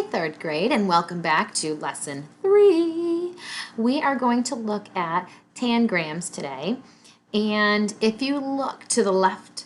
Hi, third grade, and welcome back to lesson 3. We are going to look at tangrams today. And if you look to the left,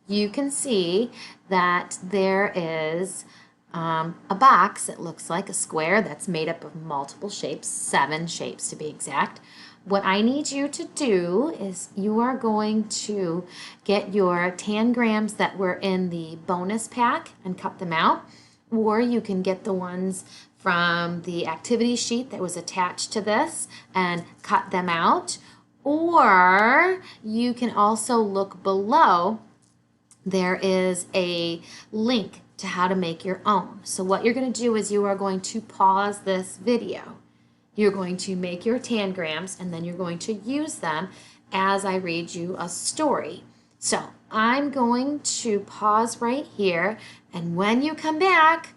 you can see that there is a box that looks like a square that's made up of multiple shapes, 7 shapes to be exact. What I need you to do is you are going to get your tangrams that were in the bonus pack and cut them out, or you can get the ones from the activity sheet that was attached to this and cut them out, or you can also look below. There is a link to how to make your own. So what you're going to do is you are going to pause this video. You're going to make your tangrams, and then you're going to use them as I read you a story. So I'm going to pause right here, and when you come back,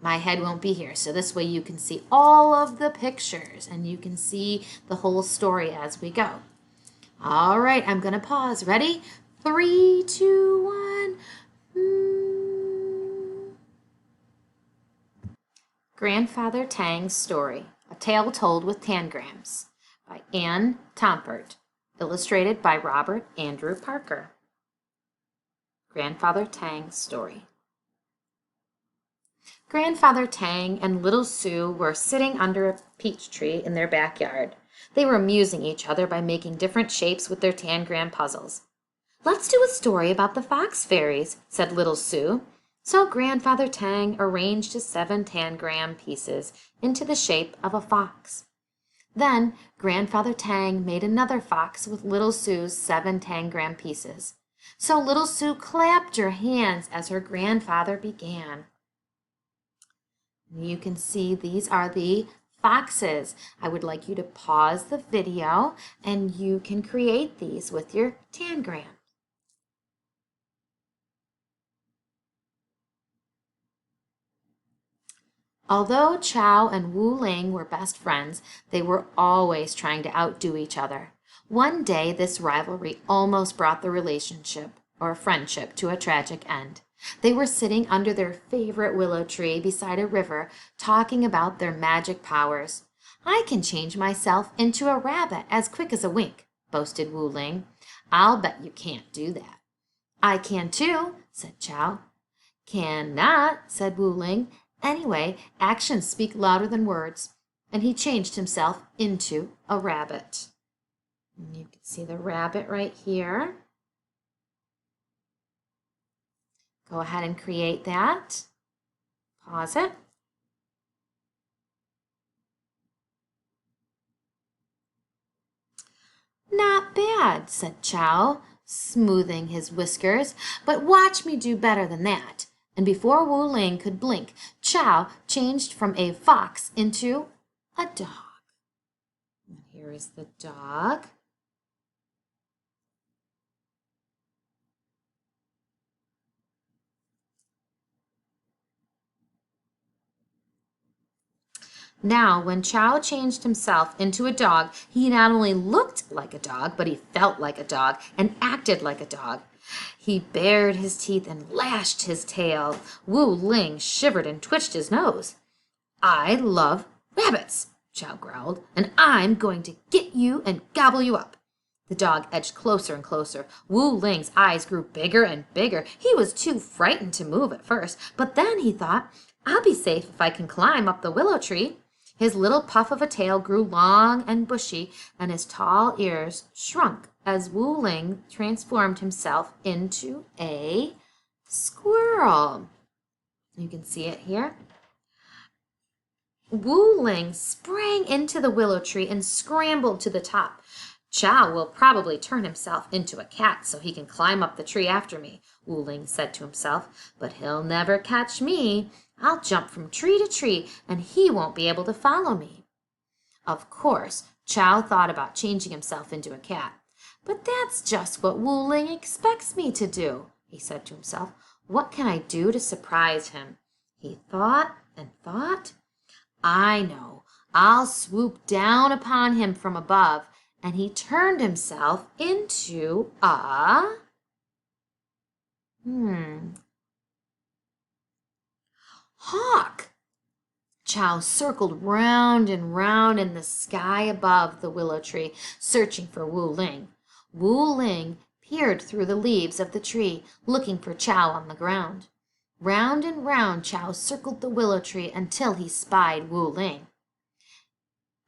my head won't be here. So this way you can see all of the pictures, and you can see the whole story as we go. All right, I'm going to pause. Ready? 3, 2, 1. Grandfather Tang's Story. A Tale Told with Tangrams by Anne Tompert, illustrated by Robert Andrew Parker. Grandfather Tang's Story. Grandfather Tang and little Sue were sitting under a peach tree in their backyard. They were amusing each other by making different shapes with their tangram puzzles. "Let's do a story about the fox fairies," said little Sue. So Grandfather Tang arranged his 7 tangram pieces into the shape of a fox. Then Grandfather Tang made another fox with little Sue's 7 tangram pieces. So little Sue clapped her hands as her grandfather began. You can see these are the foxes. I would like you to pause the video and you can create these with your tangram. Although Chow and Wu Ling were best friends, they were always trying to outdo each other. One day, this rivalry almost brought the relationship, or friendship, to a tragic end. They were sitting under their favorite willow tree beside a river, talking about their magic powers. "I can change myself into a rabbit as quick as a wink," boasted Wu Ling. "I'll bet you can't do that." "I can too," said Chow. "Cannot," said Wu Ling. "Anyway, actions speak louder than words." And he changed himself into a rabbit. And you can see the rabbit right here. Go ahead and create that. Pause it. "Not bad," said Chow, smoothing his whiskers, "but watch me do better than that." And before Wu Ling could blink, Chow changed from a fox into a dog. And here is the dog. Now, when Chow changed himself into a dog, he not only looked like a dog, but he felt like a dog and acted like a dog. He bared his teeth and lashed his tail. Wu Ling shivered and twitched his nose. "I love rabbits," Chow growled, "and I'm going to get you and gobble you up." The dog edged closer and closer. Wu Ling's eyes grew bigger and bigger. He was too frightened to move at first, but then he thought, "I'll be safe if I can climb up the willow tree." His little puff of a tail grew long and bushy, and his tall ears shrunk as Wu Ling transformed himself into a squirrel. You can see it here. Wu Ling sprang into the willow tree and scrambled to the top. "Chow will probably turn himself into a cat so he can climb up the tree after me," Wu Ling said to himself. "But he'll never catch me. I'll jump from tree to tree, and he won't be able to follow me." Of course, Chow thought about changing himself into a cat. "But that's just what Wu Ling expects me to do," he said to himself. "What can I do to surprise him?" He thought and thought. "I know. I'll swoop down upon him from above." And he turned himself into a Hawk! Chow circled round and round in the sky above the willow tree, searching for Wu Ling. Wu Ling peered through the leaves of the tree, looking for Chow on the ground. Round and round Chow circled the willow tree until he spied Wu Ling.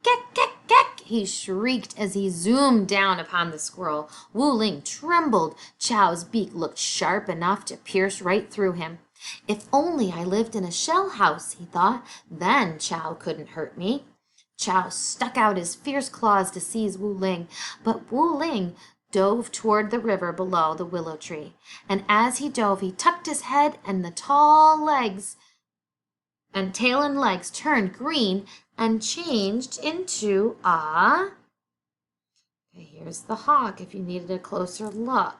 "Kek, kek, kek!" he shrieked as he zoomed down upon the squirrel. Wu Ling trembled. Chow's beak looked sharp enough to pierce right through him. If only I lived in a shell house, he thought, then Chow couldn't hurt me. Chow stuck out his fierce claws to seize Wu Ling, but Wu Ling dove toward the river below the willow tree, and as he dove he tucked his head, and the tall legs and tail and legs turned green and changed into a... Okay, here's the hawk if you needed a closer look.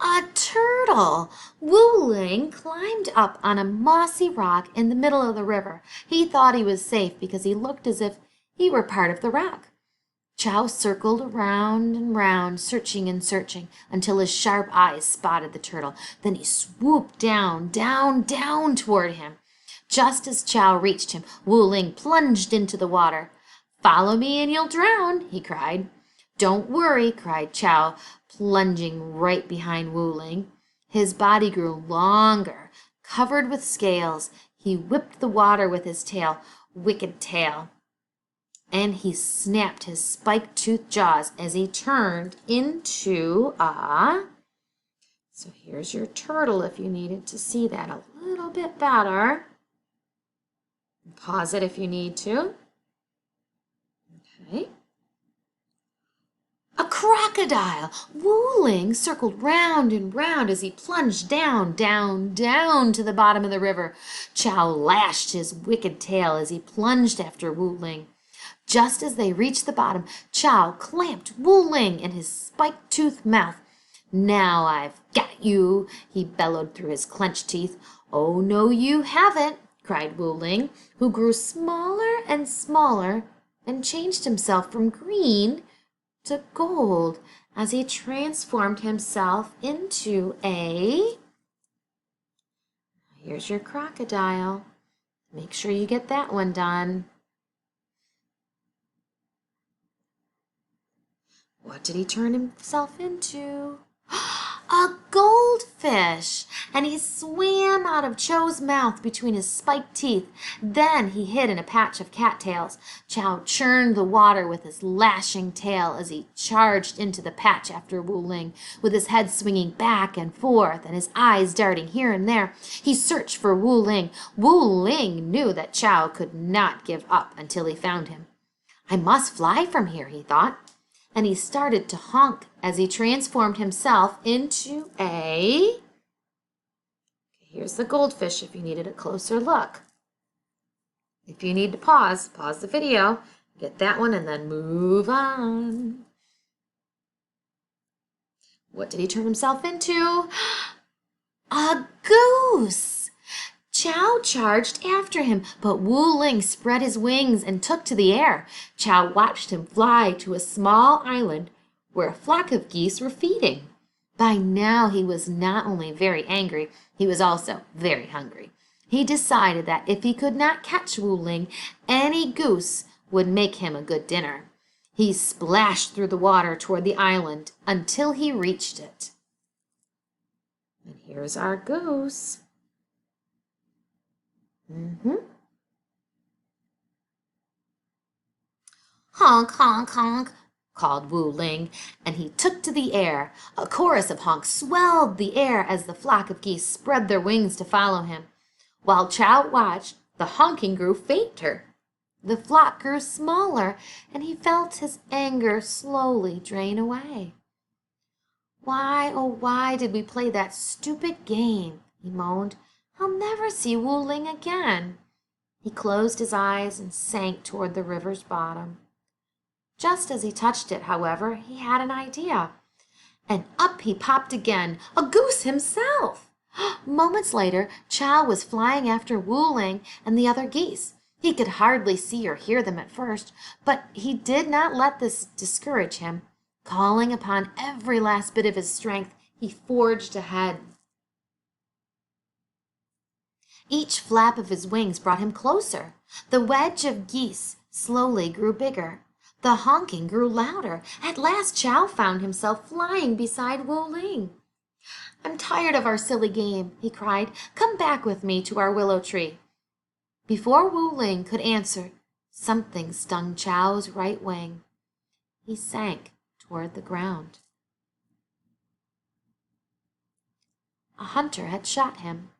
A turtle! Wu Ling climbed up on a mossy rock in the middle of the river. He thought he was safe because he looked as if he were part of the rock. Chow circled around and round, searching and searching, until his sharp eyes spotted the turtle. Then he swooped down, down, down toward him. Just as Chow reached him, Wu Ling plunged into the water. "Follow me and you'll drown," he cried. "Don't worry," cried Chow, plunging right behind Wu Ling. His body grew longer, covered with scales. He whipped the water with his tail, wicked tail, and he snapped his spike-toothed jaws as he turned into a... So here's your turtle if you needed to see that a little bit better. Pause it if you need to. Okay. A crocodile! Wu Ling circled round and round as he plunged down, down, down to the bottom of the river. Chow lashed his wicked tail as he plunged after Wu Ling. Just as they reached the bottom, Chow clamped Wu Ling in his spike-toothed mouth. "Now I've got you," he bellowed through his clenched teeth. "Oh, no, you haven't," cried Wu Ling, who grew smaller and smaller and changed himself from green to gold as he transformed himself into a... Here's your crocodile. Make sure you get that one done. What did he turn himself into? A goldfish! And he swam out of Chow's mouth between his spiked teeth. Then he hid in a patch of cattails. Chow churned the water with his lashing tail as he charged into the patch after Wu Ling, with his head swinging back and forth and his eyes darting here and there. He searched for Wu Ling. Wu Ling knew that Chow could not give up until he found him. "I must fly from here," he thought. And he started to honk as he transformed himself into a... Here's the goldfish if you needed a closer look. If you need to pause the video, get that one, and then move on. What did he turn himself into? A goose! Chow charged after him, but Wu Ling spread his wings and took to the air. Chow watched him fly to a small island where a flock of geese were feeding. By now he was not only very angry, he was also very hungry. He decided that if he could not catch Wu Ling, any goose would make him a good dinner. He splashed through the water toward the island until he reached it. And here's our goose. "Honk, honk, honk," called Wu Ling, and he took to the air. A chorus of honks swelled the air as the flock of geese spread their wings to follow him. While Chow watched, the honking grew fainter. The flock grew smaller, and he felt his anger slowly drain away. "Why, oh why did we play that stupid game?" he moaned. "I'll never see Wu Ling again." He closed his eyes and sank toward the river's bottom. Just as he touched it, however, he had an idea. And up he popped again, a goose himself. Moments later, Chow was flying after Wu Ling and the other geese. He could hardly see or hear them at first, but he did not let this discourage him. Calling upon every last bit of his strength, he forged ahead. Each flap of his wings brought him closer. The wedge of geese slowly grew bigger. The honking grew louder. At last Chow found himself flying beside Wu Ling. "I'm tired of our silly game," he cried. "Come back with me to our willow tree." Before Wu Ling could answer, something stung Chow's right wing. He sank toward the ground. A hunter had shot him.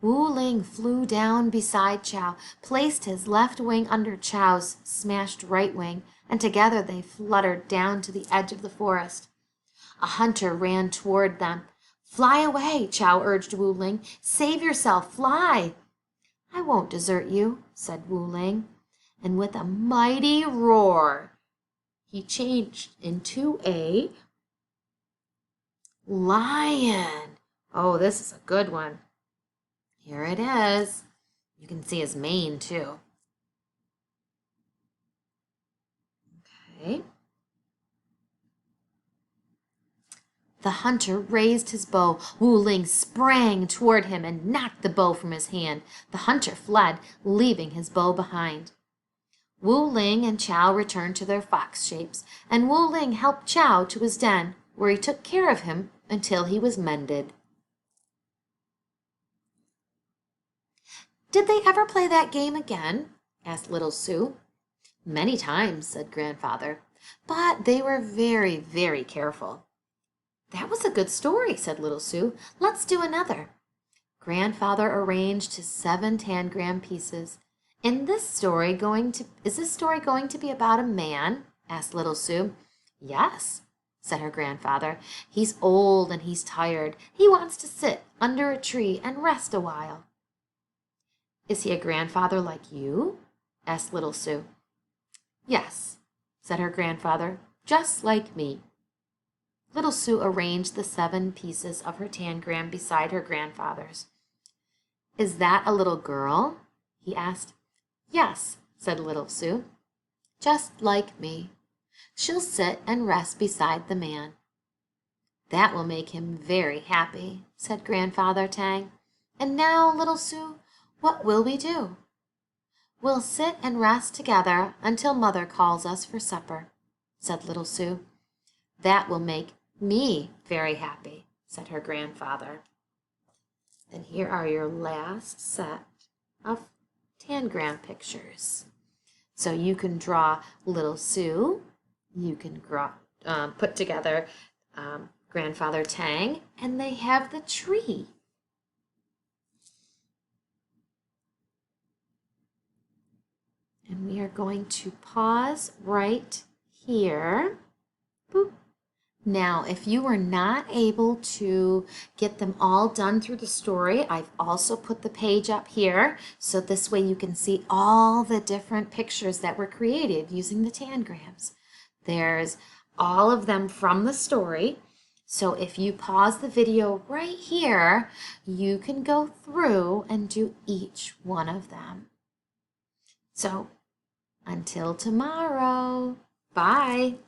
Wu Ling flew down beside Chow, placed his left wing under Chow's smashed right wing, and together they fluttered down to the edge of the forest. A hunter ran toward them. "Fly away," Chow urged Wu Ling. "Save yourself, fly." "I won't desert you," said Wu Ling, and with a mighty roar, he changed into a lion. Oh, this is a good one. Here it is. You can see his mane too. Okay. The hunter raised his bow. Wu Ling sprang toward him and knocked the bow from his hand. The hunter fled, leaving his bow behind. Wu Ling and Chow returned to their fox shapes, and Wu Ling helped Chow to his den, where he took care of him until he was mended. "Did they ever play that game again?" asked little Sue. "Many times," said Grandfather, "but they were very, very careful." "That was a good story," said little Sue. "Let's do another." Grandfather arranged his 7 tangram pieces. Is this story going to be about a man?" asked little Sue. "Yes," said her grandfather. "He's old and he's tired. He wants to sit under a tree and rest a while." "Is he a grandfather like you?" asked little Sue. "Yes," said her grandfather, "just like me." Little Sue arranged the 7 pieces of her tangram beside her grandfather's. "Is that a little girl?" he asked. "Yes," said little Sue, "just like me. She'll sit and rest beside the man." "That will make him very happy," said Grandfather Tang. "And now, little Sue, what will we do?" "We'll sit and rest together until Mother calls us for supper," said little Sue. "That will make me very happy," said her grandfather. And here are your last set of tangram pictures. So you can draw little Sue, you can put together Grandfather Tang, and they have the tree. And we are going to pause right here. Boop. Now, if you were not able to get them all done through the story, I've also put the page up here, so this way you can see all the different pictures that were created using the tangrams. There's all of them from the story, so if you pause the video right here, you can go through and do each one of them. So, until tomorrow, bye!